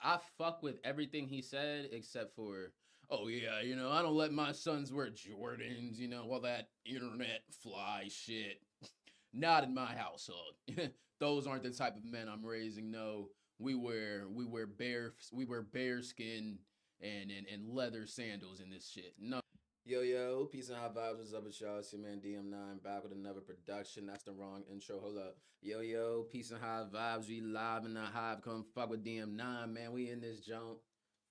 I fuck with everything he said except for, oh yeah, you know, I don't let my sons wear Jordans, you know, all that internet fly shit. Not in my household. Those aren't the type of men I'm raising. No, we wear bear skin and leather sandals in this shit. No. Yo, peace and high vibes. What's up with y'all? It's your man DM9 back with another production. That's the wrong intro. Hold up. Yo, peace and high vibes. We live in the hive. Come fuck with DM9, man. We in this jump.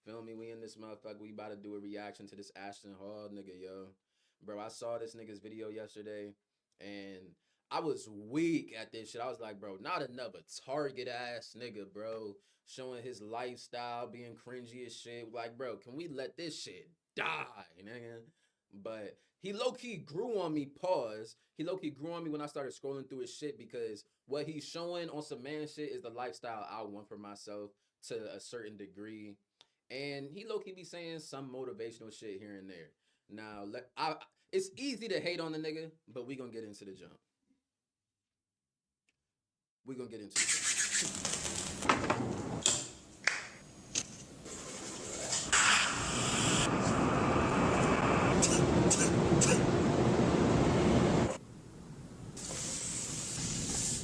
Feel me? We in this motherfucker. We about to do a reaction to this Ashton Hall nigga, yo. Bro, I saw this nigga's video yesterday and I was weak at this shit. I was like, bro, not another target ass nigga, bro. Showing his lifestyle, being cringy as shit. Like, bro, can we let this shit die, nigga? But he low-key grew on me, pause. He low-key grew on me when I started scrolling through his shit because what he's showing on some man shit is the lifestyle I want for myself to a certain degree. And he low-key be saying some motivational shit here and there. Now, it's easy to hate on the nigga, but we gonna get into the jump. We gonna get into it.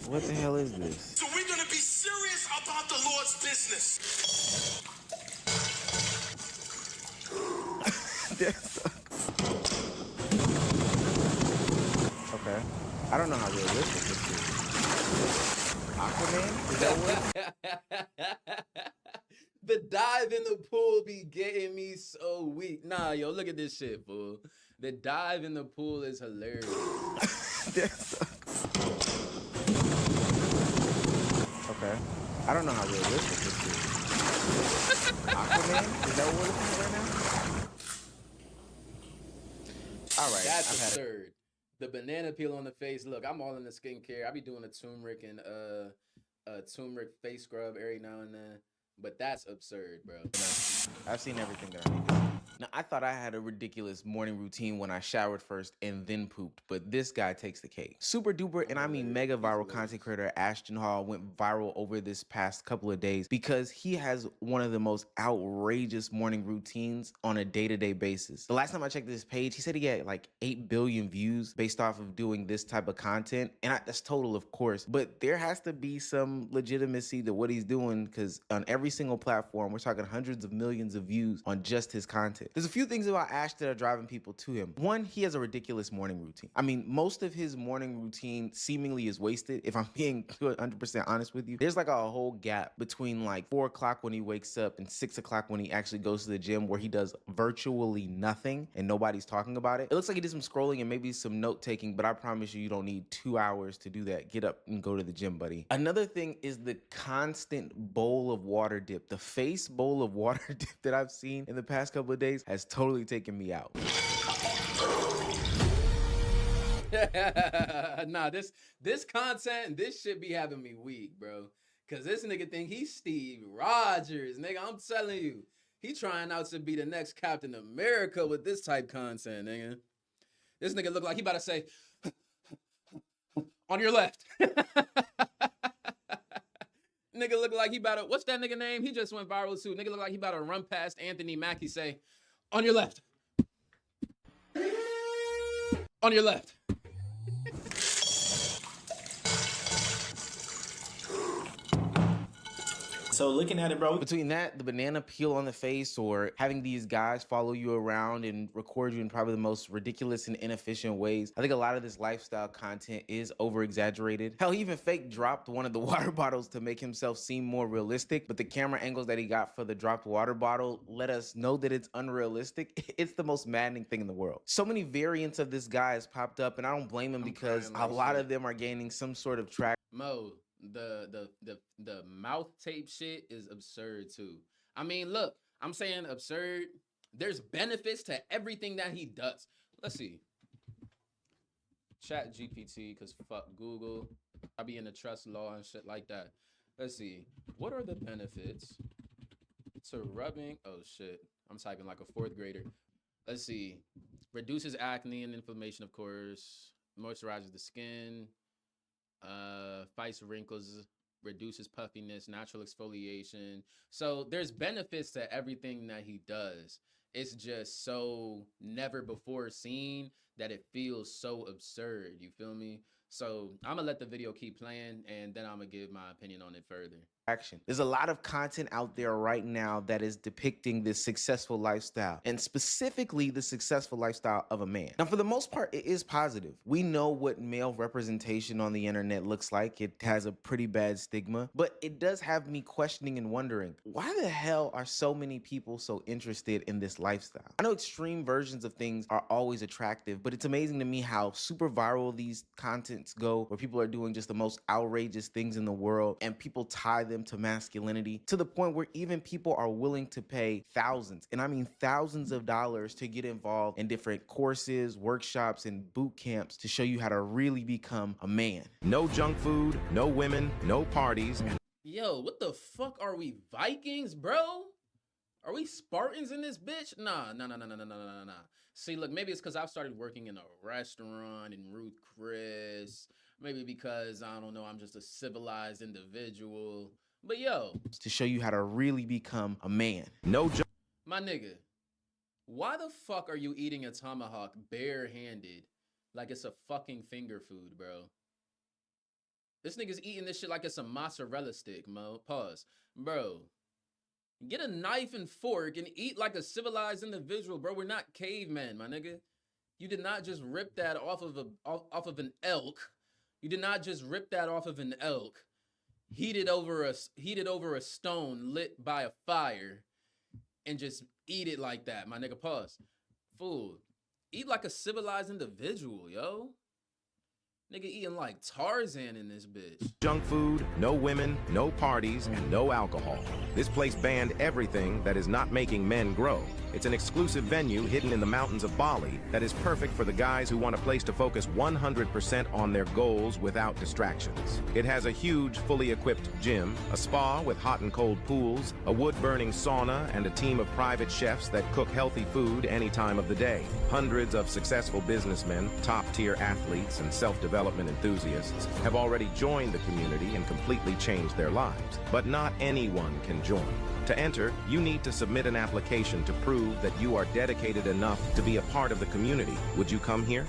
What the hell is this? So we're gonna be serious about the Lord's business. Okay. I don't know how realistic this is. Aquaman? Is that what? The dive in the pool be getting me so weak. Nah, yo, look at this shit, fool. The dive in the pool is hilarious. Okay. I don't know how realistic this is. Aquaman? Is that what we're looking at right now? Alright. That's absurd. The banana peel on the face. Look, I'm all in the skincare. I be doing a turmeric and turmeric face scrub every now and then. But that's absurd, bro. I've seen everything that I need to see. Now, I thought I had a ridiculous morning routine when I showered first and then pooped, but this guy takes the cake. Super duper, and I mean mega viral content creator Ashton Hall went viral over this past couple of days because he has one of the most outrageous morning routines on a day-to-day basis. The last time I checked this page, he said he had like 8 billion views based off of doing this type of content, and that's total, of course, but there has to be some legitimacy to what he's doing because on every single platform, we're talking hundreds of millions of views on just his content. There's a few things about Ash that are driving people to him. One, he has a ridiculous morning routine. I mean, most of his morning routine seemingly is wasted. If I'm being 100% honest with you, there's like a whole gap between like 4 o'clock when he wakes up and 6 o'clock when he actually goes to the gym where he does virtually nothing and nobody's talking about it. It looks like he did some scrolling and maybe some note taking, but I promise you, you don't need 2 hours to do that. Get up and go to the gym, buddy. Another thing is the constant bowl of water dip. The face bowl of water dip that I've seen in the past couple of days has totally taken me out. Nah, this content, this shit be having me weak, bro. Cause this nigga think he's Steve Rogers, nigga. I'm telling you, he trying out to be the next Captain America with this type content, nigga. This nigga look like he about to say, on your left. Nigga look like he about to, what's that nigga name? He just went viral too. Nigga look like he about to run past Anthony Mackie, say, on your left. On your left. So looking at it, bro. Between that, the banana peel on the face, or having these guys follow you around and record you in probably the most ridiculous and inefficient ways, I think a lot of this lifestyle content is over-exaggerated. Hell, he even fake dropped one of the water bottles to make himself seem more realistic, but the camera angles that he got for the dropped water bottle let us know that it's unrealistic. It's the most maddening thing in the world. So many variants of this guy has popped up, and I don't blame him because a lot of them are gaining some sort of traction. Mo, the mouth tape shit is absurd too. I mean, look, I'm saying absurd. There's benefits to everything that he does. Let's see. Chat GPT, cause fuck Google. I be in the trust law and shit like that. Let's see. What are the benefits to rubbing? Oh shit. I'm typing like a 4th grader. Let's see. Reduces acne and inflammation, of course. Moisturizes the skin. Fights wrinkles. reduces puffiness, natural exfoliation. So there's benefits to everything that he does. It's just so never before seen that it feels so absurd. You feel me? So I'm gonna let the video keep playing, and then I'm gonna give my opinion on it further. Action. There's a lot of content out there right now that is depicting this successful lifestyle, and specifically the successful lifestyle of a man. Now, for the most part, it is positive. We know what male representation on the internet looks like. It has a pretty bad stigma, but it does have me questioning and wondering, why the hell are so many people so interested in this lifestyle? I know extreme versions of things are always attractive, but it's amazing to me how super viral these contents go, where people are doing just the most outrageous things in the world, and people tie them to masculinity, to the point where even people are willing to pay thousands, and I mean thousands of dollars, to get involved in different courses, workshops, and boot camps to show you how to really become a man. No junk food, no women, no parties. Yo, what the fuck are we, Vikings, bro? Are we Spartans in this bitch? Nah. See, look, maybe it's because I've started working in a restaurant in Ruth Chris. Maybe because, I don't know, I'm just a civilized individual. But yo, to show you how to really become a man. No junk. My nigga, why the fuck are you eating a tomahawk barehanded like it's a fucking finger food, bro? This nigga's eating this shit like it's a mozzarella stick, mo. Pause. Bro, get a knife and fork and eat like a civilized individual, bro. We're not cavemen, my nigga. You did not just rip that off of an elk. You did not just rip that off of an elk, heated over a stone lit by a fire, and just eat it like that, my nigga. Pause. Fool. Eat like a civilized individual, yo. Nigga eating like Tarzan in this bitch. Junk food, no women, no parties, and no alcohol. This place banned everything that is not making men grow. It's an exclusive venue hidden in the mountains of Bali that is perfect for the guys who want a place to focus 100% on their goals without distractions. It has a huge, fully equipped gym, a spa with hot and cold pools, a wood-burning sauna, and a team of private chefs that cook healthy food any time of the day. Hundreds of successful businessmen, top-tier athletes, and self-development enthusiasts have already joined the community and completely changed their lives. But not anyone can join. To enter, you need to submit an application to prove that you are dedicated enough to be a part of the community. Would you come here?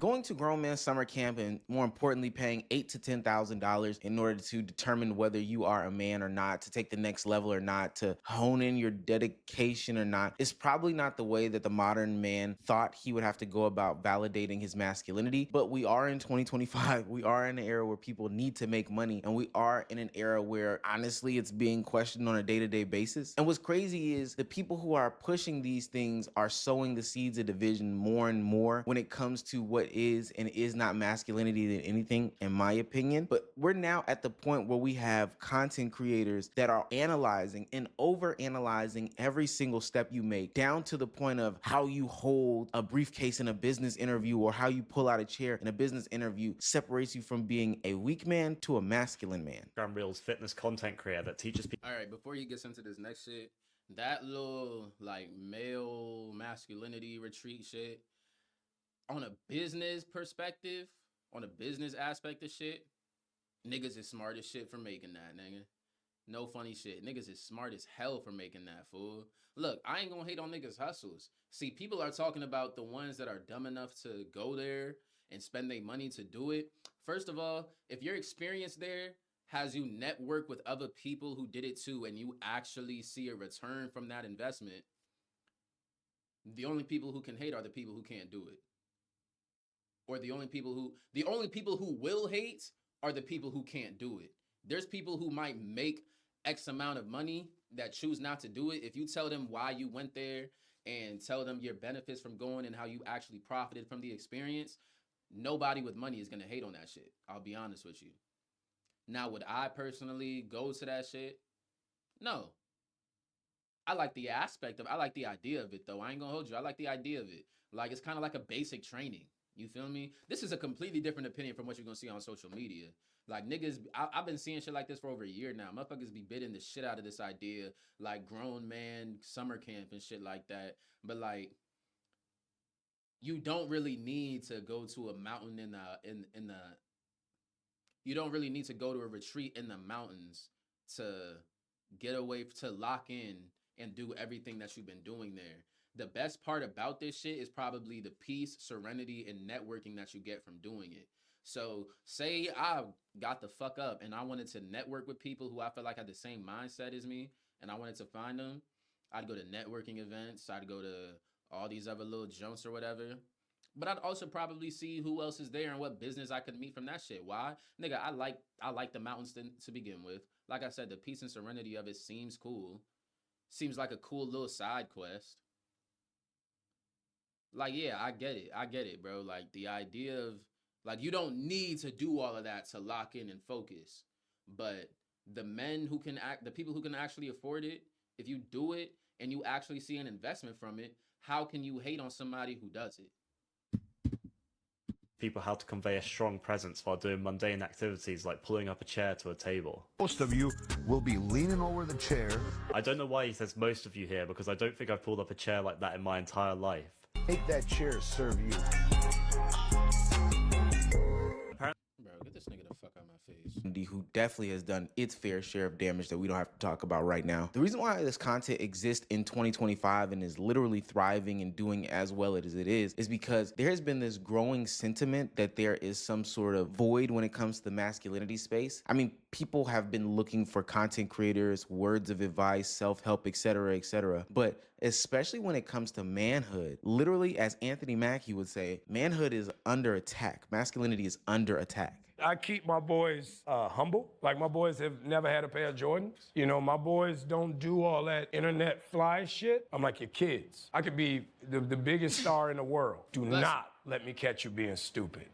Going to grown man summer camp, and more importantly, paying $8,000 to $10,000 in order to determine whether you are a man or not, to take the next level or not, to hone in your dedication or not, is probably not the way that the modern man thought he would have to go about validating his masculinity. But we are in 2025. We are in an era where people need to make money, and we are in an era where, honestly, it's being questioned on a day-to-day basis. And what's crazy is the people who are pushing these things are sowing the seeds of division more and more when it comes to what is and is not masculinity than anything, in my opinion. But we're now at the point where we have content creators that are analyzing and over-analyzing every single step you make, down to the point of how you hold a briefcase in a business interview or how you pull out a chair in a business interview separates you from being a weak man to a masculine man. Reels fitness content creator that teaches people. All right, before he gets into this next shit, that little like male masculinity retreat shit, on a business perspective, on a business aspect of shit, niggas is smart as shit for making that, nigga. No funny shit. Niggas is smart as hell for making that, fool. Look, I ain't gonna hate on niggas' hustles. See, people are talking about the ones that are dumb enough to go there and spend their money to do it. First of all, if your experience there has you network with other people who did it too, and you actually see a return from that investment, the only people who can hate are the people who can't do it. Or the only people who will hate are the people who can't do it. There's people who might make X amount of money that choose not to do it. If you tell them why you went there and tell them your benefits from going and how you actually profited from the experience, nobody with money is going to hate on that shit. I'll be honest with you. Now, would I personally go to that shit? No. I like the idea of it, though. I ain't gonna hold you. I like the idea of it. Like, it's kind of like a basic training. You feel me? This is a completely different opinion from what you're gonna see on social media. Like, niggas, I've been seeing shit like this for over a year now. Motherfuckers be bidding the shit out of this idea, like grown man summer camp and shit like that. But like, you don't really need to go to a mountain in the You don't really need to go to a retreat in the mountains to get away, to lock in and do everything that you've been doing there. The best part about this shit is probably the peace, serenity, and networking that you get from doing it. So say I got the fuck up and I wanted to network with people who I feel like had the same mindset as me, and I wanted to find them. I'd go to networking events. I'd go to all these other little junks or whatever. But I'd also probably see who else is there and what business I could meet from that shit. Why? Nigga, I like the mountains to begin with. Like I said, the peace and serenity of it seems cool. Seems like a cool little side quest. Like, yeah, I get it, bro. Like, the idea of, like, you don't need to do all of that to lock in and focus. But the men who can act, the people who can actually afford it, if you do it and you actually see an investment from it, how can you hate on somebody who does it? People how to convey a strong presence while doing mundane activities like pulling up a chair to a table. Most of you will be leaning over the chair. I don't know why he says most of you here, because I don't think I've pulled up a chair like that in my entire life. Make that chair serve you. Bro, get this nigga the fuck out of my face. Who definitely has done its fair share of damage that we don't have to talk about right now. The reason why this content exists in 2025 and is literally thriving and doing as well as it is because there has been this growing sentiment that there is some sort of void when it comes to the masculinity space. I mean, people have been looking for content creators, words of advice, self-help, etc., but especially when it comes to manhood, literally, as Anthony Mackie would say, manhood is under attack. Masculinity is under attack. I keep my boys humble. Like, my boys have never had a pair of Jordans. You know, my boys don't do all that internet fly shit. I'm like your kids. I could be the biggest star in the world. Do not let me catch you being stupid.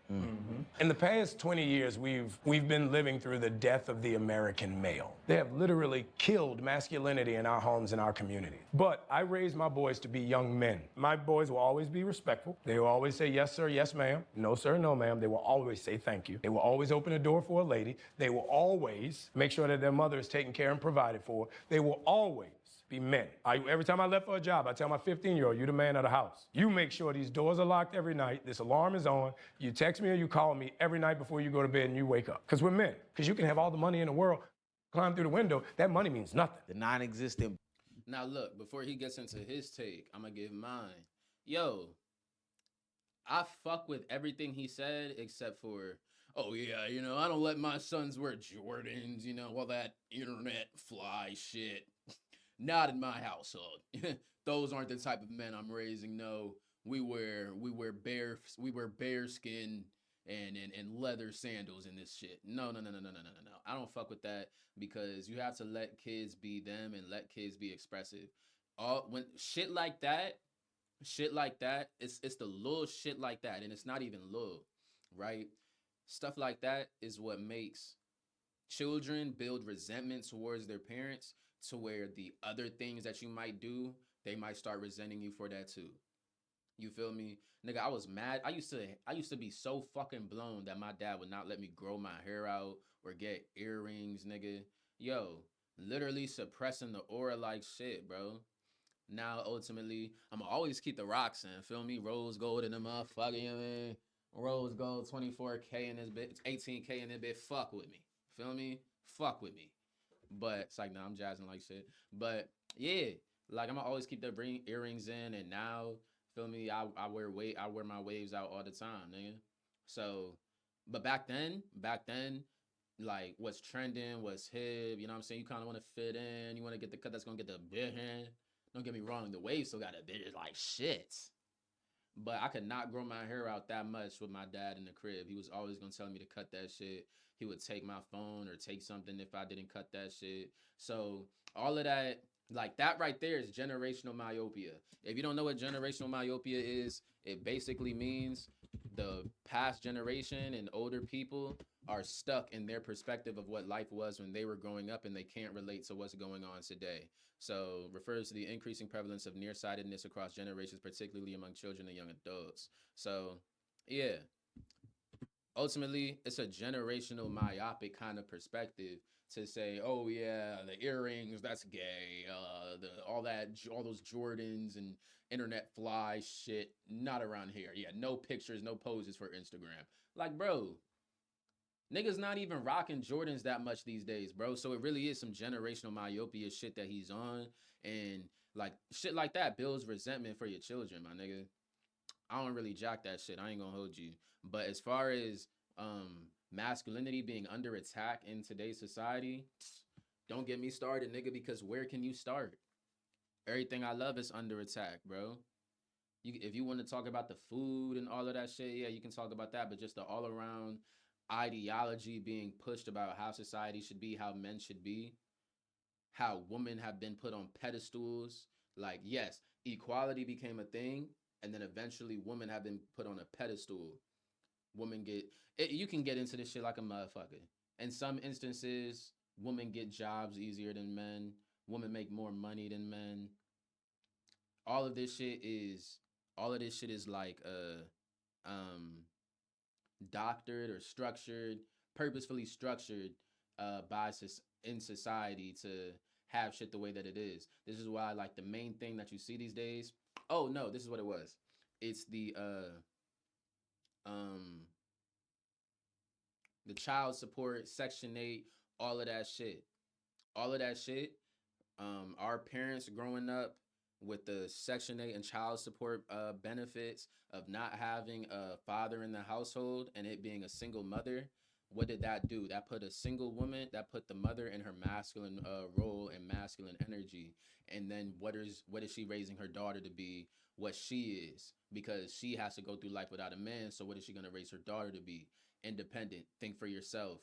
In the past 20 years, we've been living through the death of the American male. They have literally killed masculinity in our homes and our community. But I raised my boys to be young men. My boys will always be respectful. They will always say, yes, sir, yes, ma'am. No, sir, no, ma'am. They will always say thank you. They will always open a door for a lady. They will always make sure that their mother is taken care and provided for. They will always be men. Every time I left for a job, I tell my 15-year-old, you the man of the house. You make sure these doors are locked every night, this alarm is on, you text me or you call me every night before you go to bed and you wake up. Because we're men. Because you can have all the money in the world, climb through the window, that money means nothing. The non-existent. Now look, before he gets into his take, I'm gonna give mine. Yo, I fuck with everything he said except for, oh yeah, you know, I don't let my sons wear Jordans, you know, all that internet fly shit. Not in my household. Those aren't the type of men I'm raising. No, we wear bearskin and leather sandals in this shit. No. I don't fuck with that, because you have to let kids be them and let kids be expressive. When shit like that, it's the little shit like that, and it's not even little, right? Stuff like that is what makes children build resentment towards their parents, to where the other things that you might do, they might start resenting you for that too. You feel me? Nigga, I was mad. I used to be so fucking blown that my dad would not let me grow my hair out or get earrings, nigga. Yo, literally suppressing the aura like shit, bro. Now, ultimately, I'ma always keep the rocks in, feel me? Rose gold in the motherfucker, you know what I mean? Rose gold, 24K in this bitch, 18K in this bitch, fuck with me. Feel me? Fuck with me. But it's like, nah, I'm jazzing like shit. But yeah, like, I'm gonna always keep the earrings in, and now, feel me, I wear my waves out all the time, nigga. So, but back then, like, what's trending, what's hip, you know what I'm saying? You kind of want to fit in, you want to get the cut that's gonna get the big hand. Don't get me wrong, the waves still got a bit like shit. But I could not grow my hair out that much with my dad in the crib. He was always gonna tell me to cut that shit. He would take my phone or take something if I didn't cut that shit. So all of that, like, that right there is generational myopia. If you don't know what generational myopia is, it basically means the past generation and older people are stuck in their perspective of what life was when they were growing up, and they can't relate to what's going on today. So refers to the increasing prevalence of nearsightedness across generations, particularly among children and young adults. So yeah, ultimately, it's a generational myopic kind of perspective to say, oh yeah, the earrings, that's gay, all those Jordans and internet fly shit, not around here. Yeah, no pictures, no poses for Instagram. Like, bro, Niggas not even rocking Jordans that much these days, bro. So it really is some generational myopia shit that he's on. And like shit like that builds resentment for your children, my nigga. I don't really jack that shit. I ain't gonna hold you. But as far as masculinity being under attack in today's society, don't get me started, nigga, because where can you start? Everything I love is under attack, bro. If you want to talk about the food and all of that shit, yeah, you can talk about that. But just the all around ideology being pushed about how society should be, how men should be, how women have been put on pedestals. Like, yes, equality became a thing, and then eventually women have been put on a pedestal. Women get it, you can get into this shit like a motherfucker. In some instances, women get jobs easier than men. Women make more money than men. All of this shit is all of this shit is like doctored or structured, purposefully structured by in society to have shit the way that it is. This is why like the main thing that you see these days. Oh no, this is what it was. It's the child support, Section 8, all of that shit. All of that shit. Our parents growing up with the Section 8 and child support benefits of not having a father in the household and it being a single mother, what did that do? That put a single woman, that put the mother in her masculine role and masculine energy. And then what is she raising her daughter to be? What she is, because she has to go through life without a man. So what is she going to raise her daughter to be? Independent, think for yourself,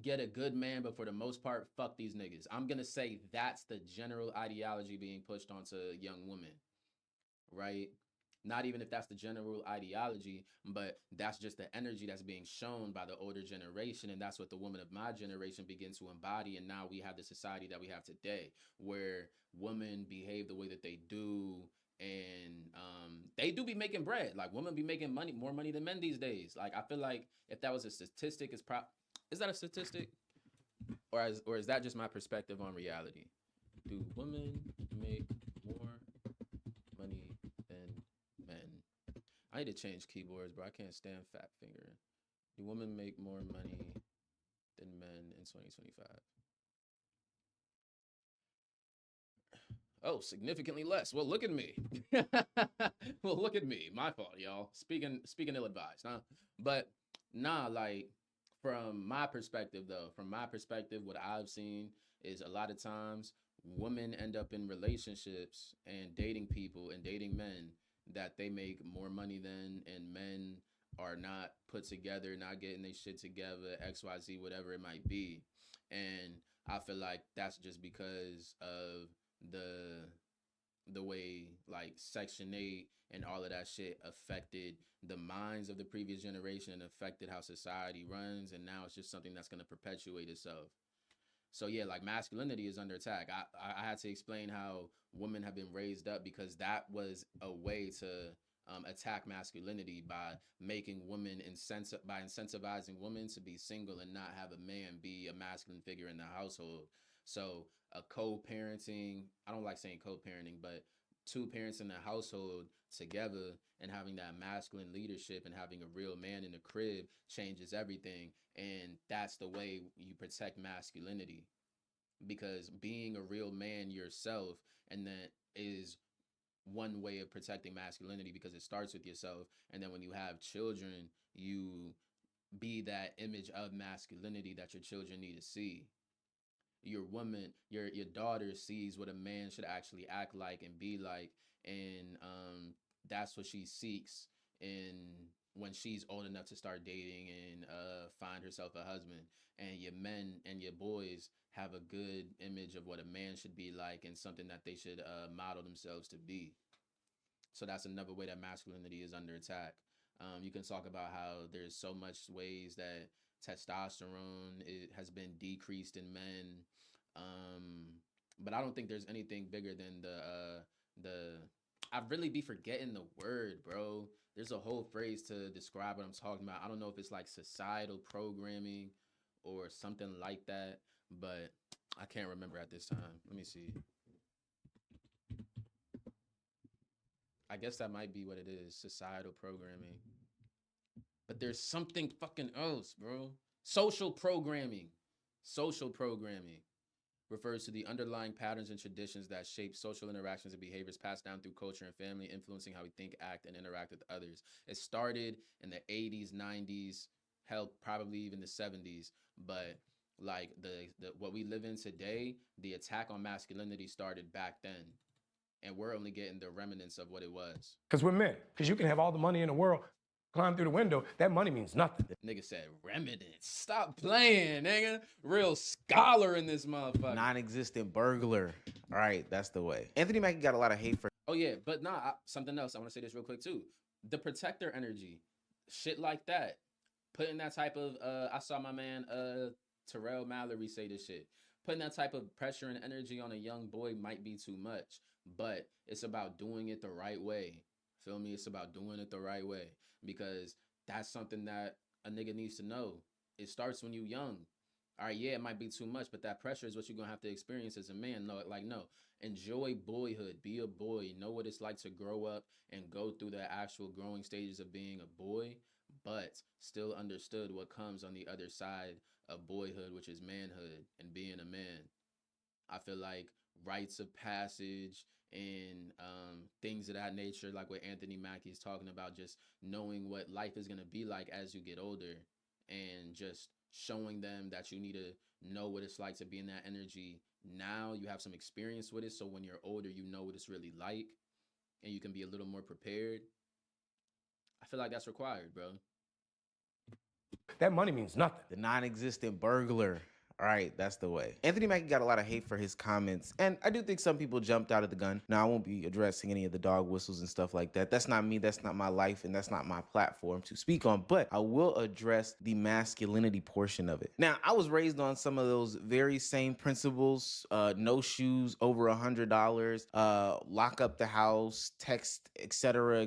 get a good man, but for the most part, fuck these niggas. I'm gonna say that's the general ideology being pushed onto young women, right? Not even if that's the general ideology, but that's just the energy that's being shown by the older generation. And that's what the women of my generation begin to embody. And now we have the society that we have today where women behave the way that they do. And they do be making bread. Like women be making money, more money than men these days. Like I feel like if that was a statistic, is that a statistic? Or is that just my perspective on reality? Do women make more money than men? I need to change keyboards, bro. I can't stand fat fingering. Do women make more money than men in 2025? Oh, significantly less. Well, look at me. Well, look at me. My fault, y'all. Speaking ill-advised, huh? But nah, like from my perspective, though, what I've seen is a lot of times women end up in relationships and dating people and dating men that they make more money than, and men are not put together, not getting their shit together, XYZ, whatever it might be. And I feel like that's just because of the way like Section 8 and all of that shit affected the minds of the previous generation and affected how society runs, and now it's just something that's going to perpetuate itself. So yeah, like masculinity is under attack. I had to explain how women have been raised up because that was a way to attack masculinity by making women by incentivizing women to be single and not have a man be a masculine figure in the household. So a co-parenting, I don't like saying co-parenting, but two parents in the household together and having that masculine leadership and having a real man in the crib changes everything. And that's the way you protect masculinity, because being a real man yourself, and that is one way of protecting masculinity, because it starts with yourself. And then when you have children, you be that image of masculinity that your children need to see. Your woman, your daughter sees what a man should actually act like and be like, and that's what she seeks in when she's old enough to start dating and find herself a husband. And your men and your boys have a good image of what a man should be like and something that they should model themselves to be. So that's another way that masculinity is under attack. You can talk about how there's so much ways that testosterone has been decreased in men, but I don't think there's anything bigger than the. I really be forgetting the word, bro. There's a whole phrase to describe what I'm talking about. I don't know if it's like societal programming or something like that, but I can't remember at this time. Let me see. I guess that might be what it is, societal programming. but there's something fucking else, bro. Social programming. Social programming refers to the underlying patterns and traditions that shape social interactions and behaviors passed down through culture and family, influencing how we think, act, and interact with others. It started in the 80s, 90s, hell, probably even the 70s, but like the what we live in today, the attack on masculinity started back then, and we're only getting the remnants of what it was. Because we're men. Because you can have all the money in the world, climb through the window, that money means nothing. The nigga said remnants. Stop playing, nigga. Real scholar in this motherfucker. Non-existent burglar. All right, that's the way. Anthony Mackie got a lot of hate for. Oh yeah, but nah, something else. I want to say this real quick too. The protector energy, shit like that. Putting that type of I saw my man Terrell Mallory say this shit. Putting that type of pressure and energy on a young boy might be too much, but it's about doing it the right way. Feel me? It's about doing it the right way, because that's something that a nigga needs to know. It starts when you young. All right, yeah, it might be too much, but that pressure is what you're gonna have to experience as a man. No, like, no, enjoy boyhood, be a boy, know what it's like to grow up and go through the actual growing stages of being a boy, but still understood what comes on the other side of boyhood, which is manhood and being a man. I feel like rites of passage and things of that nature, like what Anthony Mackie is talking about, just knowing what life is going to be like as you get older, and just showing them that you need to know what it's like to be in that energy now. You have some experience with it, so when you're older, you know what it's really like, and you can be a little more prepared. I feel like that's required, bro. That money means nothing. The non-existent burglar. All right, that's the way. Anthony Mackie got a lot of hate for his comments, and I do think some people jumped out of the gun. Now, I won't be addressing any of the dog whistles and stuff like that. That's not me, that's not my life, and that's not my platform to speak on, but I will address the masculinity portion of it. Now, I was raised on some of those very same principles, no shoes over $100, lock up the house, text, etc.,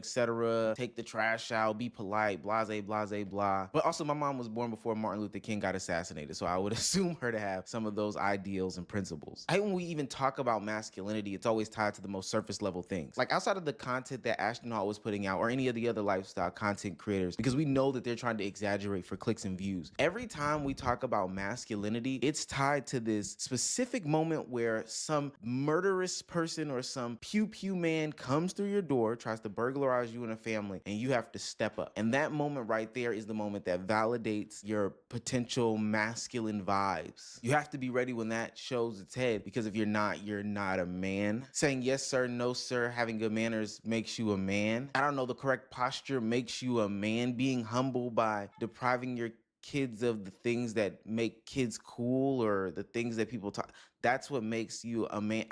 take the trash out, be polite, blase, blase, blah. But also, my mom was born before Martin Luther King got assassinated, so I would assume her to have some of those ideals and principles. I think when we even talk about masculinity, it's always tied to the most surface level things. Like outside of the content that Ashton Hall was putting out, or any of the other lifestyle content creators, because we know that they're trying to exaggerate for clicks and views. Every time we talk about masculinity, it's tied to this specific moment where some murderous person or some pew man comes through your door, tries to burglarize you and a family, and you have to step up. And that moment right there is the moment that validates your potential masculine vibes. You have to be ready when that shows its head, because if you're not a man. Saying yes sir, no sir, having good manners makes you a man. I don't know, the correct posture makes you a man. Being humble by depriving your kids of the things that make kids cool, or the things that people talk, that's what makes you a man.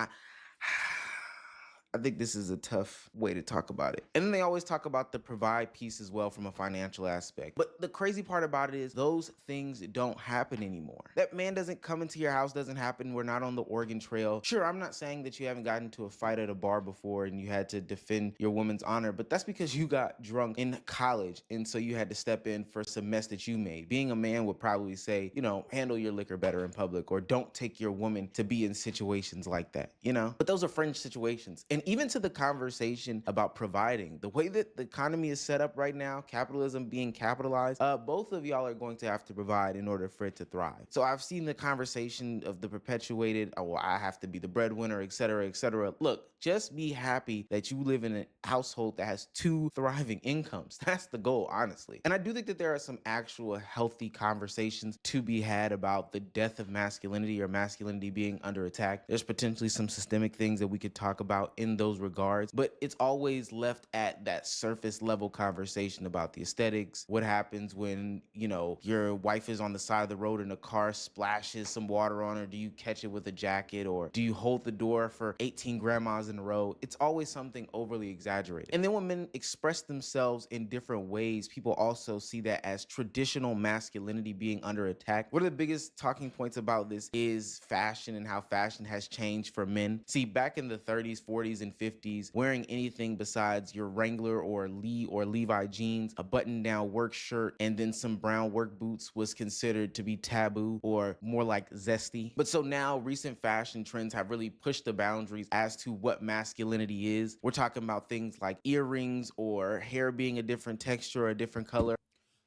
I think this is a tough way to talk about it. And then they always talk about the provide piece as well from a financial aspect. But the crazy part about it is those things don't happen anymore. That man doesn't come into your house, doesn't happen. We're not on the Oregon Trail. Sure, I'm not saying that you haven't gotten into a fight at a bar before and you had to defend your woman's honor, but that's because you got drunk in college, and so you had to step in for some mess that you made. Being a man would probably say, you know, handle your liquor better in public, or don't take your woman to be in situations like that, you know? But those are fringe situations. And even to the conversation about providing, the way that the economy is set up right now, capitalism being capitalized, both of y'all are going to have to provide in order for it to thrive. So I've seen the conversation of the perpetuated, oh, well, I have to be the breadwinner, etc., etc. Look, just be happy that you live in a household that has 2 thriving incomes. That's the goal, honestly. And I do think that there are some actual healthy conversations to be had about the death of masculinity, or masculinity being under attack. There's potentially some systemic things that we could talk about in those regards, but it's always left at that surface level conversation about the aesthetics. What happens when, you know, your wife is on the side of the road and a car splashes some water on her? Do you catch it with a jacket, or do you hold the door for 18 grandmas in a row? It's always something overly exaggerated. And then when men express themselves in different ways, people also see that as traditional masculinity being under attack. One of the biggest talking points about this is fashion, and how fashion has changed for men. See, back in the 30s, 40s, and 50s, wearing anything besides your Wrangler or Lee or Levi jeans, a button-down work shirt, and then some brown work boots was considered to be taboo, or more like zesty. But so now recent fashion trends have really pushed the boundaries as to what masculinity is. We're talking about things like earrings, or hair being a different texture or a different color.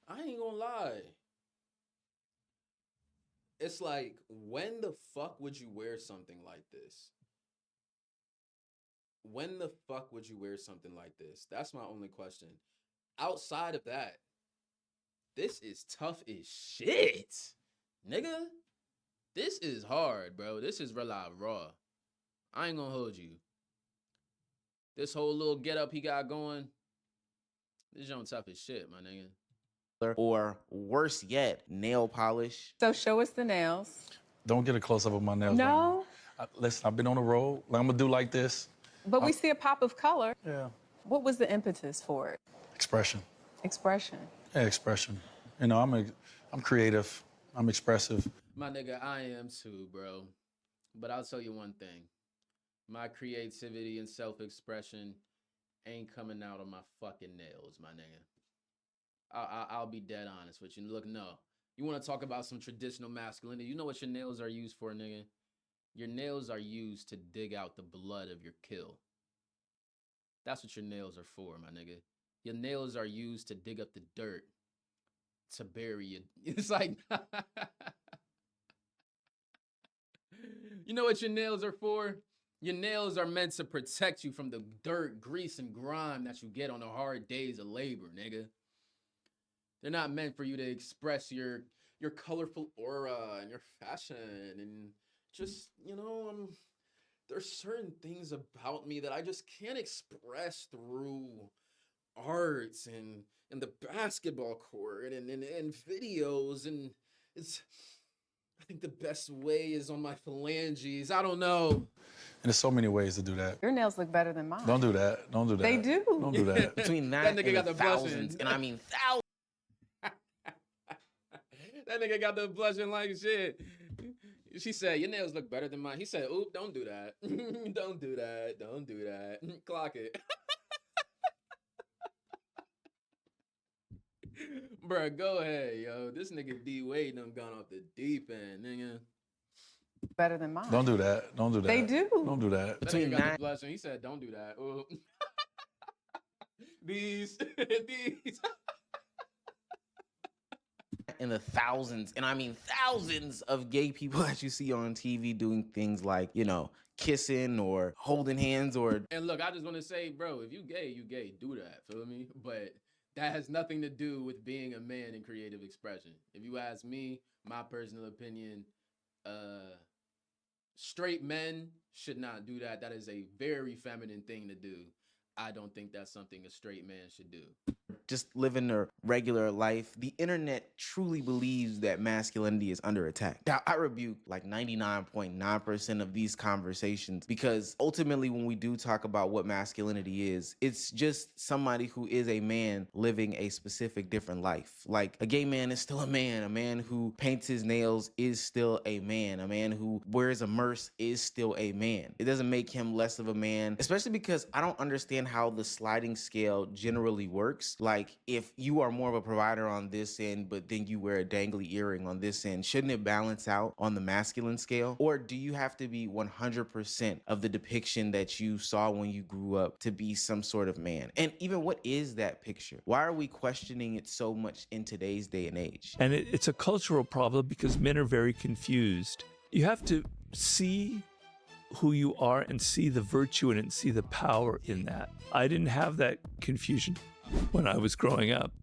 I it's like, when the fuck would you wear something like this? When the fuck would you wear something like this? That's my only question. Outside of that, this is tough as shit, nigga. This is hard, bro. This is real live raw. I ain't gonna hold you. This whole little get up he got going, this joint tough as shit, my nigga. Or worse yet, nail polish. So show us the nails. Don't get a close up of my nails. No. Right now. Listen, I've been on the road. Like, I'm gonna do like this. But we see a pop of color. Yeah. What was the impetus for it? Expression. Expression. Yeah, expression. You know, I'm creative. I'm expressive. My nigga, I am too, bro. But I'll tell you one thing. My creativity and self-expression ain't coming out of my fucking nails, my nigga. I'll be dead honest with you. Look, no. You want to talk about some traditional masculinity? You know what your nails are used for, nigga? Your nails are used to dig out the blood of your kill. That's what your nails are for, my nigga. Your nails are used to dig up the dirt, to bury you. It's like, you know what your nails are for? Your nails are meant to protect you from the dirt, grease, and grime that you get on the hard days of labor, nigga. They're not meant for you to express your colorful aura and your fashion and just, you know, there's certain things about me that I just can't express through arts and the basketball court and videos, and it's, I think the best way is on my phalanges. I don't know. And there's so many ways to do that. Your nails look better than mine. Don't do that. Don't do that. They do. Don't do that. Between that That nigga and got the the blushing. thousands, and I mean thousands. That nigga got the blushing like shit. She said, your nails look better than mine. He said, oop, don't do that. Don't do that. Don't do that. Clock it. Bruh, go ahead, yo. This nigga D Wade done gone off the deep end, nigga. Better than mine. Don't do that. Don't do that. They do. Don't do that. That nigga got the blushing. He said, don't do that. Oop. These. In the thousands, and I mean thousands of gay people that you see on TV doing things like, you know, kissing or holding hands or... And look, I just want to say, bro, if you gay, you gay. Do that, feel me? But that has nothing to do with being a man in creative expression. If you ask me, my personal opinion, straight men should not do that. That is a very feminine thing to do. I don't think that's something a straight man should do. Just living their regular life. The internet truly believes that masculinity is under attack. Now, I rebuke like 99.9% of these conversations because ultimately when we do talk about what masculinity is, it's just somebody who is a man living a specific different life. Like a gay man is still a man who paints his nails is still a man who wears a merce is still a man. It doesn't make him less of a man, especially because I don't understand how the sliding scale generally works. Like if you are more of a provider on this end, but then you wear a dangly earring on this end, shouldn't it balance out on the masculine scale? Or do you have to be 100% of the depiction that you saw when you grew up to be some sort of man? And even what is that picture? Why are we questioning it so much in today's day and age? And it's a cultural problem because men are very confused. You have to see who you are and see the virtue in it and see the power in that. I didn't have that confusion when I was growing up,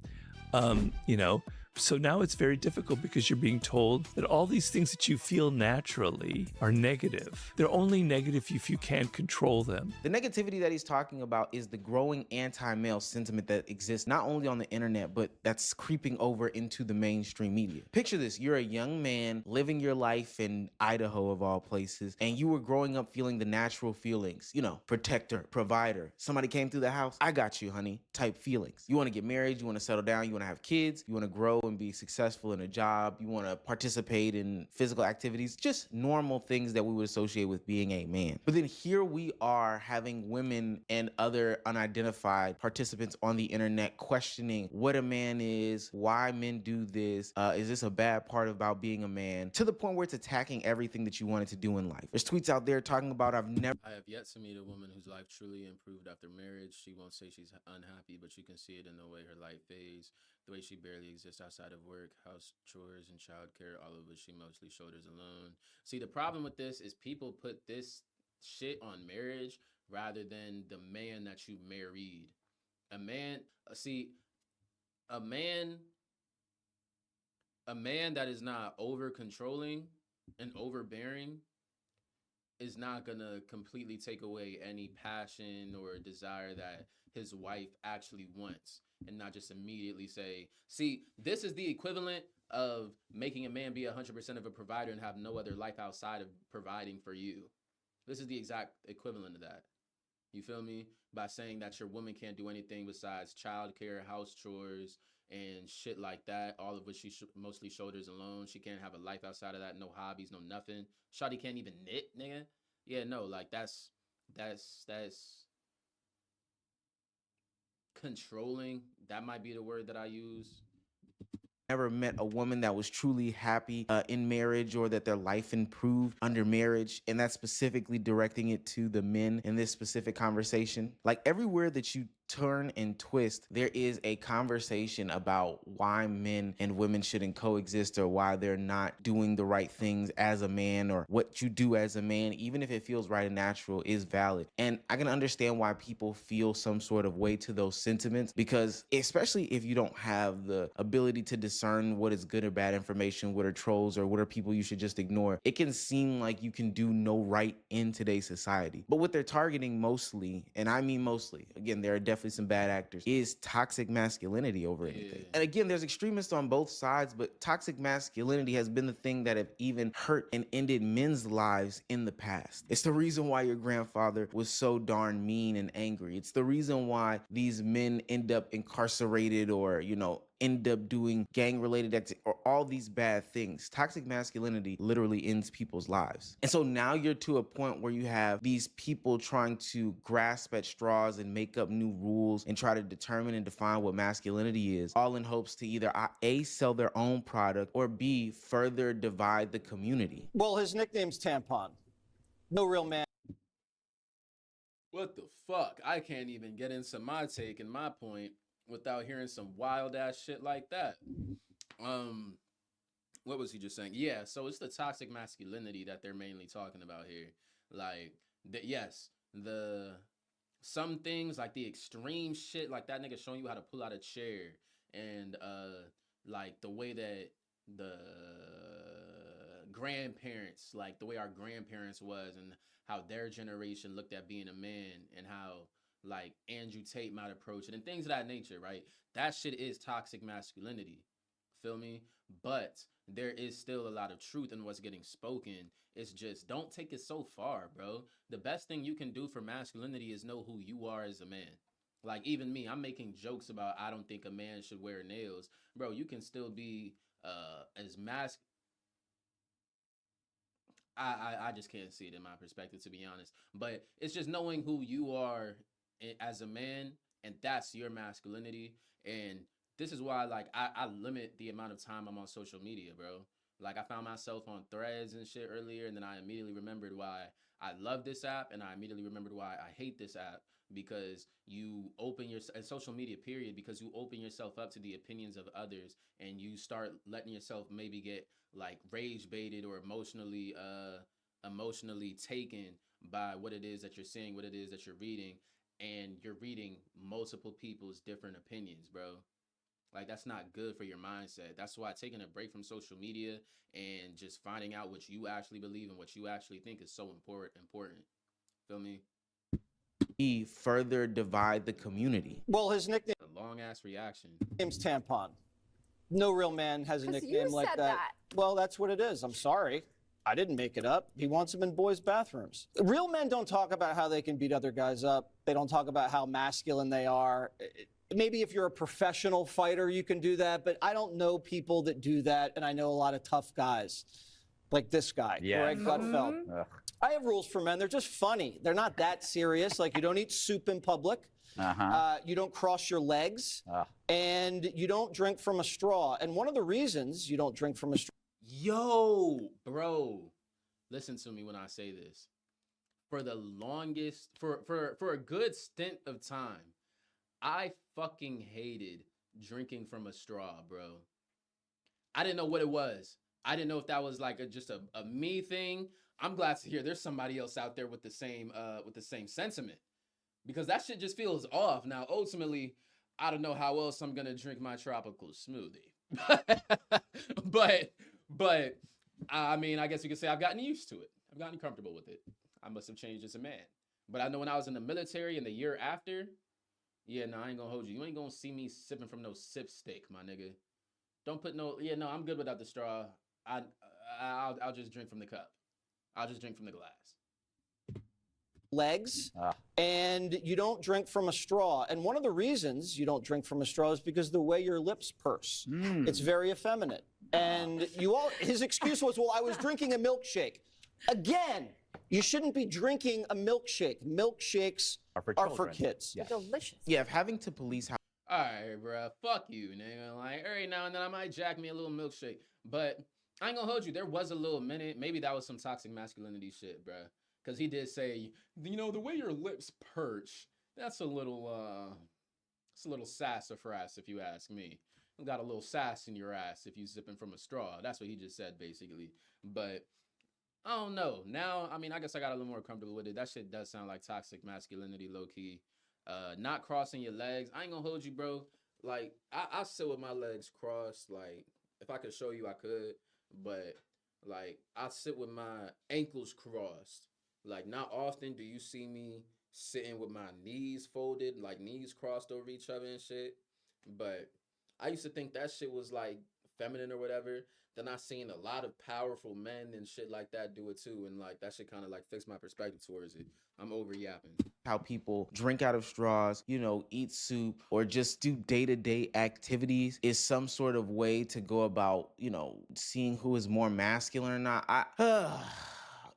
you know. So now it's very difficult because you're being told that all these things that you feel naturally are negative. They're only negative if you can't control them. The negativity that he's talking about is the growing anti-male sentiment that exists not only on the internet, but that's creeping over into the mainstream media. Picture this, you're a young man living your life in Idaho of all places, and you were growing up feeling the natural feelings, you know, protector, provider. Somebody came through the house, I got you, honey, type feelings. You want to get married, you want to settle down, you want to have kids, you want to grow and be successful in a job, you want to participate in physical activities, just normal things that we would associate with being a man. But then here we are having women and other unidentified participants on the internet questioning what a man is, why men do this, is this a bad part about being a man, to the point where it's attacking everything that you wanted to do in life. There's tweets out there talking about I have yet to meet a woman whose life truly improved after marriage. She won't say she's unhappy, but you can see it in the way her life fades. The way she barely exists outside of work, house chores, and childcare, all of which she mostly shoulders alone. See, the problem with this is people put this shit on marriage rather than the man that you married. A man, see, a man, a man that is not over controlling and overbearing is not gonna completely take away any passion or desire that his wife actually wants, and not just immediately say, see, this is the equivalent of making a man be 100% of a provider and have no other life outside of providing for you. This is the exact equivalent of that. You feel me? By saying that your woman can't do anything besides childcare, house chores, and shit like that, all of which she mostly shoulders alone. She can't have a life outside of that, no hobbies, no nothing. Shawty can't even knit, nigga. Yeah, no, like that's controlling. That might be the word that I use. Never met a woman that was truly happy in marriage, or that their life improved under marriage. And that's specifically directing it to the men in this specific conversation. Like, everywhere that you turn and twist, there is a conversation about why men and women shouldn't coexist, or why they're not doing the right things as a man, or what you do as a man, even if it feels right and natural, is valid. And I can understand why people feel some sort of way to those sentiments, because especially if you don't have the ability to discern what is good or bad information, what are trolls, or what are people you should just ignore, it can seem like you can do no right in today's society. But what they're targeting mostly, and I mean mostly, again, there are definitely some bad actors, is toxic masculinity over anything. And again, there's extremists on both sides, but toxic masculinity has been the thing that have even hurt and ended men's lives in the past. It's the reason why your grandfather was so darn mean and angry. It's the reason why these men end up incarcerated, or, you know, end up doing gang-related activity, or all these bad things. Toxic masculinity literally ends people's lives. And so now you're to a point where you have these people trying to grasp at straws and make up new rules and try to determine and define what masculinity is, all in hopes to either A, sell their own product, or B, further divide the community. Well, his nickname's Tampon. No real man. What the fuck? I can't even get into my take and my point without hearing some wild ass shit like that. What was he just saying? Yeah, so it's the toxic masculinity that they're mainly talking about here. Like, some things, like the extreme shit, like that nigga showing you how to pull out a chair, and like the way that the grandparents, like the way our grandparents was, and how their generation looked at being a man, and how like Andrew Tate might approach it, and things of that nature, right? That shit is toxic masculinity. Feel me? But there is still a lot of truth in what's getting spoken. It's just, don't take it so far, bro. The best thing you can do for masculinity is know who you are as a man. Like, even me, I'm making jokes about I don't think a man should wear nails. Bro, you can still be as I just can't see it in my perspective, to be honest. But it's just knowing who you are as a man, and that's your masculinity. And this is why, like, I limit the amount of time I'm on social media, bro. Like, I found myself on Threads and shit earlier, and then I immediately remembered why I love this app, and I immediately remembered why I hate this app, because you open your social media period, because you open yourself up to the opinions of others, and you start letting yourself maybe get like rage baited or emotionally taken by what it is that you're seeing, what it is that you're reading, and you're reading multiple people's different opinions, bro. Like, that's not good for your mindset. That's why taking a break from social media and just finding out what you actually believe and what you actually think is so important. Feel me? B, further divide the community. Well, his nickname. A long ass reaction. Name's Tampon. No real man has a nickname like that. Well, that's what it is. I'm sorry. I didn't make it up. He wants them in boys' bathrooms. Real men don't talk about how they can beat other guys up. They don't talk about how masculine they are. Maybe if you're a professional fighter, you can do that, but I don't know people that do that, and I know a lot of tough guys, like this guy, Greg Gutfeld. I have rules for men. They're just funny. They're not that serious. Like, you don't eat soup in public. You don't cross your legs, and you don't drink from a straw. And one of the reasons you don't drink from a straw. Yo, bro, listen to me when I say this. For the longest, for a good stint of time, I fucking hated drinking from a straw, bro. I didn't know what it was. I didn't know if that was like just a me thing. I'm glad to hear there's somebody else out there with the same sentiment, because that shit just feels off. Now, ultimately, I don't know how else I'm gonna drink my tropical smoothie, but I mean, I guess you could say I've gotten used to it. I've gotten comfortable with it. I must have changed as a man. But I know when I was in the military and the year after, yeah, no, I ain't gonna hold you. You ain't gonna see me sipping from no sip stick, my nigga. Don't put no. Yeah, no, I'm good without the straw. I'll just drink from the cup. I'll just drink from the glass. Legs, and you don't drink from a straw. And one of the reasons you don't drink from a straw is because the way your lips purse. It's very effeminate. And his excuse was, well, I was drinking a milkshake. Again, you shouldn't be drinking a milkshake. Milkshakes are for kids. They're delicious. Yeah, if having to police how. All right, bro. Fuck you, nigga. Like, every now and then I might jack me a little milkshake. But I ain't gonna hold you. There was a little minute. Maybe that was some toxic masculinity shit, bro. Because he did say, you know, the way your lips perch, that's a little, it's a little sassafras, if you ask me. You got a little sass in your ass if you zipping from a straw. That's what he just said, basically. But I don't know. Now, I mean, I guess I got a little more comfortable with it. That shit does sound like toxic masculinity, low-key. Not crossing your legs. I ain't gonna hold you, bro. Like, I sit with my legs crossed. Like, if I could show you, I could. But, like, I sit with my ankles crossed. Like, not often do you see me sitting with my knees folded, like knees crossed over each other and shit. But I used to think that shit was like feminine or whatever. Then I seen a lot of powerful men and shit like that do it too. And like that shit kind of like fixed my perspective towards it. I'm over yapping. How people drink out of straws, you know, eat soup, or just do day-to-day activities is some sort of way to go about, you know, seeing who is more masculine or not.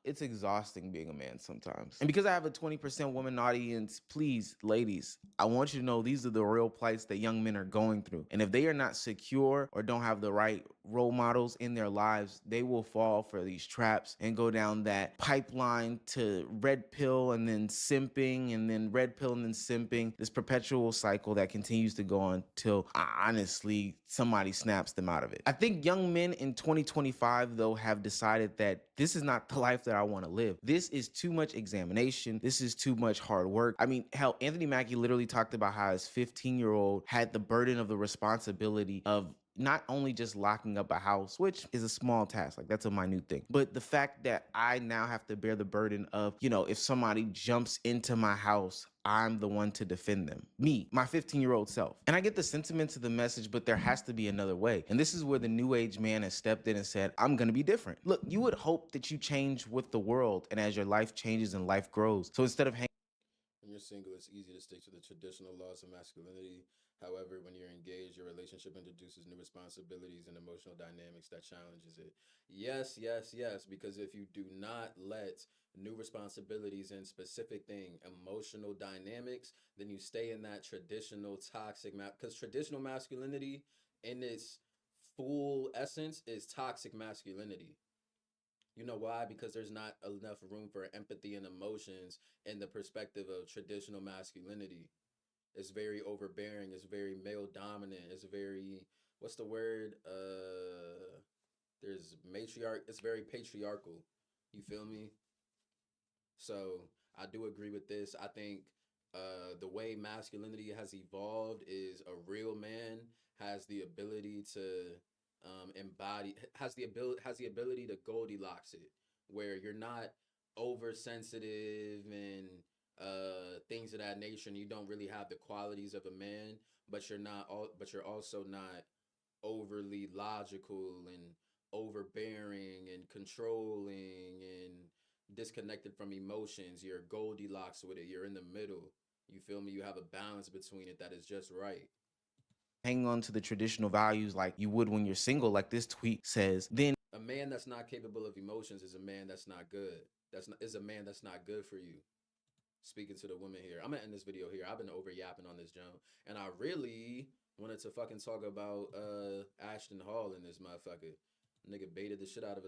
It's exhausting being a man sometimes. And because I have a 20% woman audience, please, ladies, I want you to know these are the real plights that young men are going through. And if they are not secure or don't have the right role models in their lives, they will fall for these traps and go down that pipeline to red pill and then simping and then red pill and then simping, this perpetual cycle that continues to go on till honestly somebody snaps them out of it. I think young men in 2025 though have decided that this is not the life that I want to live. This is too much examination. This is too much hard work. I mean, hell, Anthony Mackie literally talked about how his 15-year-old had the burden of the responsibility of not only just locking up a house, which is a small task, like that's a minute thing, but the fact that I now have to bear the burden of, you know, if somebody jumps into my house, I'm the one to defend them. Me, my 15-year-old self. And I get the sentiments of the message, but there has to be another way. And this is where the new age man has stepped in and said, I'm gonna be different. Look, you would hope that you change with the world and as your life changes and life grows. So instead of hanging when you're single, it's easy to stick to the traditional laws of masculinity. However, when you're engaged, your relationship introduces new responsibilities and emotional dynamics that challenges it. Yes, yes, yes, because if you do not let new responsibilities in specific thing, emotional dynamics, then you stay in that traditional toxic, because traditional masculinity in its full essence is toxic masculinity. You know why? Because there's not enough room for empathy and emotions in the perspective of traditional masculinity. It's very overbearing. It's very male dominant. It's very, what's the word? There's matriarch. It's very patriarchal. You feel me? So I do agree with this. I think the way masculinity has evolved is a real man has the ability to has the ability to Goldilocks it, where you're not oversensitive and things of that nature, and you don't really have the qualities of a man, but you're also not overly logical and overbearing and controlling and disconnected from emotions. You're Goldilocks with it. You're in the middle. You feel me? You have a balance between it that is just right. Hang on to the traditional values like you would when you're single, like this tweet says, then a man that's not capable of emotions is a man that's not good. Is a man that's not good for you. Speaking to the women here, I'm gonna end this video here. I've been over yapping on this jump, and I really wanted to fucking talk about Ashton Hall in this motherfucker. Nigga baited the shit out of us.